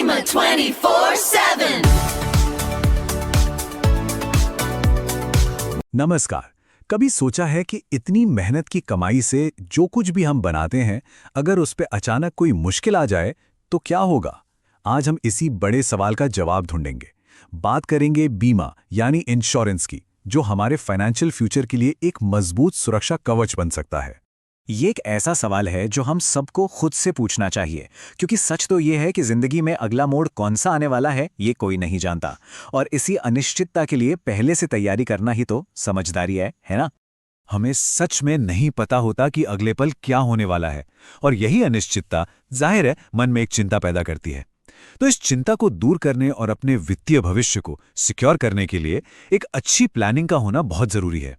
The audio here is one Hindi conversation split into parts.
Bima 24/7. नमस्कार। कभी सोचा है कि इतनी मेहनत की कमाई से जो कुछ भी हम बनाते हैं, अगर उस पे अचानक कोई मुश्किल आ जाए तो क्या होगा? आज हम इसी बड़े सवाल का जवाब ढूंढेंगे। बात करेंगे बीमा यानी इंश्योरेंस की, जो हमारे फाइनेंशियल फ्यूचर के लिए एक मजबूत सुरक्षा कवच बन सकता है। ये एक ऐसा सवाल है जो हम सबको खुद से पूछना चाहिए, क्योंकि सच तो ये है कि जिंदगी में अगला मोड़ कौन सा आने वाला है ये कोई नहीं जानता। और इसी अनिश्चितता के लिए पहले से तैयारी करना ही तो समझदारी है ना? हमें सच में नहीं पता होता कि अगले पल क्या होने वाला है, और यही अनिश्चितता जाहिर है मन में एक चिंता पैदा करती है। तो इस चिंता को दूर करने और अपने वित्तीय भविष्य को सिक्योर करने के लिए एक अच्छी प्लानिंग का होना बहुत जरूरी है।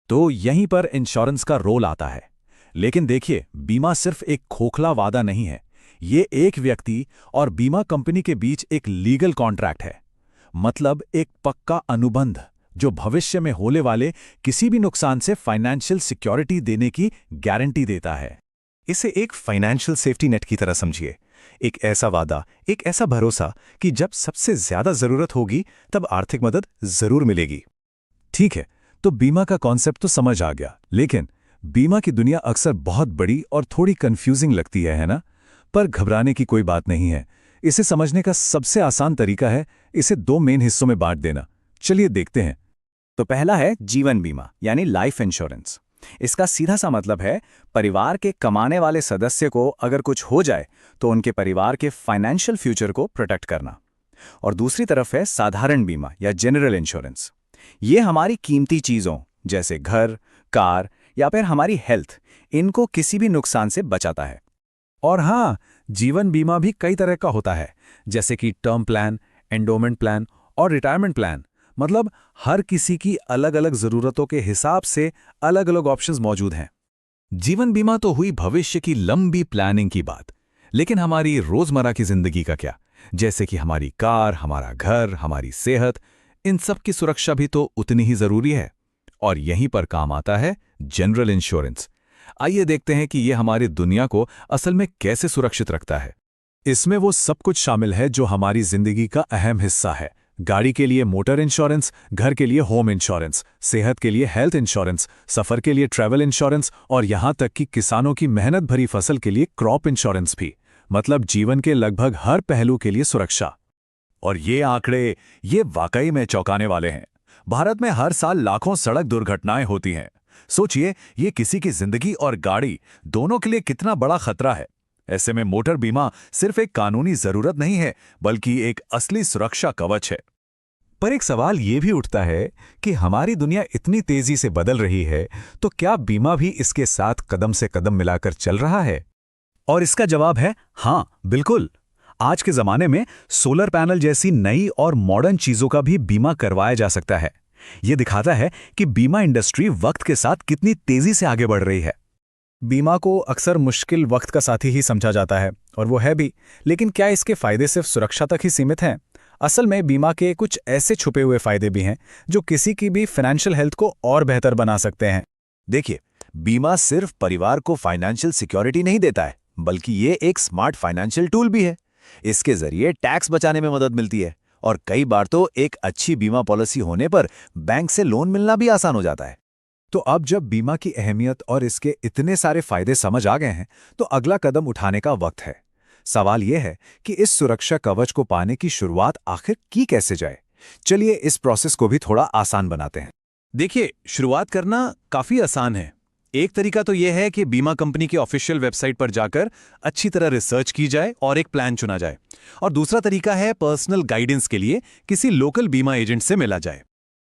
तो यहीं पर इंश्योरेंस का रोल आता है। लेकिन देखिए, बीमा सिर्फ एक खोखला वादा नहीं है। ये एक व्यक्ति और बीमा कंपनी के बीच एक लीगल कॉन्ट्रैक्ट है, मतलब एक पक्का अनुबंध जो भविष्य में होने वाले किसी भी नुकसान से फाइनेंशियल सिक्योरिटी देने की गारंटी देता है। इसे एक फाइनेंशियल सेफ्टी नेट की तरह समझिए। एक ऐसा वादा, एक ऐसा भरोसा कि जब सबसे ज्यादा जरूरत होगी तब आर्थिक मदद जरूर मिलेगी। ठीक है, तो बीमा का कॉन्सेप्ट तो समझ आ गया, लेकिन बीमा की दुनिया अक्सर बहुत बड़ी और थोड़ी कंफ्यूजिंग लगती है ना? पर घबराने की कोई बात नहीं है। इसे समझने का सबसे आसान तरीका है इसे दो मेन हिस्सों में बांट देना। चलिए देखते हैं। तो पहला है जीवन बीमा यानी लाइफ इंश्योरेंस। इसका सीधा सा मतलब है परिवार के कमाने वाले सदस्य को अगर कुछ हो जाए तो उनके परिवार के फाइनेंशियल फ्यूचर को प्रोटेक्ट करना। और दूसरी तरफ है साधारण बीमा या जनरल इंश्योरेंस। ये हमारी कीमती चीजों जैसे घर, कार या फिर हमारी हेल्थ, इनको किसी भी नुकसान से बचाता है। और हाँ, जीवन बीमा भी कई तरह का होता है, जैसे कि टर्म प्लान, एंडोमेंट प्लान और रिटायरमेंट प्लान। मतलब हर किसी की अलग अलग जरूरतों के हिसाब से अलग अलग ऑप्शंस मौजूद हैं। जीवन बीमा तो हुई भविष्य की लंबी प्लानिंग की बात, लेकिन हमारी रोजमर्रा की जिंदगी का क्या? जैसे कि हमारी कार, हमारा घर, हमारी सेहत, इन सब की सुरक्षा भी तो उतनी ही जरूरी है। और यहीं पर काम आता है जनरल इंश्योरेंस। आइए देखते हैं कि यह हमारी दुनिया को असल में कैसे सुरक्षित रखता है। इसमें वो सब कुछ शामिल है जो हमारी जिंदगी का अहम हिस्सा है। गाड़ी के लिए मोटर इंश्योरेंस, घर के लिए होम इंश्योरेंस, सेहत के लिए हेल्थ इंश्योरेंस, सफर के लिए ट्रैवल इंश्योरेंस और यहां तक कि किसानों की मेहनत भरी फसल के लिए क्रॉप इंश्योरेंस भी। मतलब जीवन के लगभग हर पहलू के लिए सुरक्षा। और ये आंकड़े, ये वाकई में चौंकाने वाले हैं। भारत में हर साल लाखों सड़क दुर्घटनाएं होती हैं। सोचिए, ये किसी की जिंदगी और गाड़ी दोनों के लिए कितना बड़ा खतरा है। ऐसे में मोटर बीमा सिर्फ एक कानूनी जरूरत नहीं है, बल्कि एक असली सुरक्षा कवच है। पर एक सवाल ये भी उठता है कि हमारी दुनिया इतनी तेजी से बदल रही है, तो क्या बीमा भी इसके साथ कदम से कदम मिलाकर चल रहा है? और इसका जवाब है हाँ, बिल्कुल। आज के जमाने में सोलर पैनल जैसी नई और मॉडर्न चीजों का भी बीमा करवाया जा सकता है। यह दिखाता है कि बीमा इंडस्ट्री वक्त के साथ कितनी तेजी से आगे बढ़ रही है। बीमा को अक्सर मुश्किल वक्त का साथी ही समझा जाता है, और वो है भी, लेकिन क्या इसके फायदे सिर्फ सुरक्षा तक ही सीमित हैं? असल में बीमा के कुछ ऐसे छुपे हुए फायदे भी हैं जो किसी की भी फाइनेंशियल हेल्थ को और बेहतर बना सकते हैं। देखिए, बीमा सिर्फ परिवार को फाइनेंशियल सिक्योरिटी नहीं देता है, बल्कि ये एक स्मार्ट फाइनेंशियल टूल भी है। इसके जरिए टैक्स बचाने में मदद मिलती है, और कई बार तो एक अच्छी बीमा पॉलिसी होने पर बैंक से लोन मिलना भी आसान हो जाता है। तो अब जब बीमा की अहमियत और इसके इतने सारे फायदे समझ आ गए हैं, तो अगला कदम उठाने का वक्त है। सवाल यह है कि इस सुरक्षा कवच को पाने की शुरुआत आखिर की कैसे जाए। चलिए इस प्रोसेस को भी थोड़ा आसान बनाते हैं। देखिए, शुरुआत करना काफी आसान है। एक तरीका तो यह है कि बीमा कंपनी की ऑफिशियल वेबसाइट पर जाकर अच्छी तरह रिसर्च की जाए और एक प्लान चुना जाए। और दूसरा तरीका है पर्सनल गाइडेंस के लिए किसी लोकल बीमा एजेंट से मिला जाए।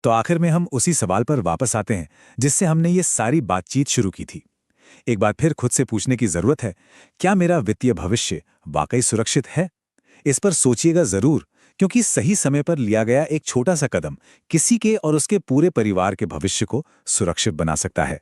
तो आखिर में हम उसी सवाल पर वापस आते हैं जिससे हमने ये सारी बातचीत शुरू की थी। एक बार फिर खुद से पूछने की जरूरत है, क्या मेरा वित्तीय भविष्य वाकई सुरक्षित है? इस पर सोचिएगा जरूर, क्योंकि सही समय पर लिया गया एक छोटा सा कदम किसी के और उसके पूरे परिवार के भविष्य को सुरक्षित बना सकता है।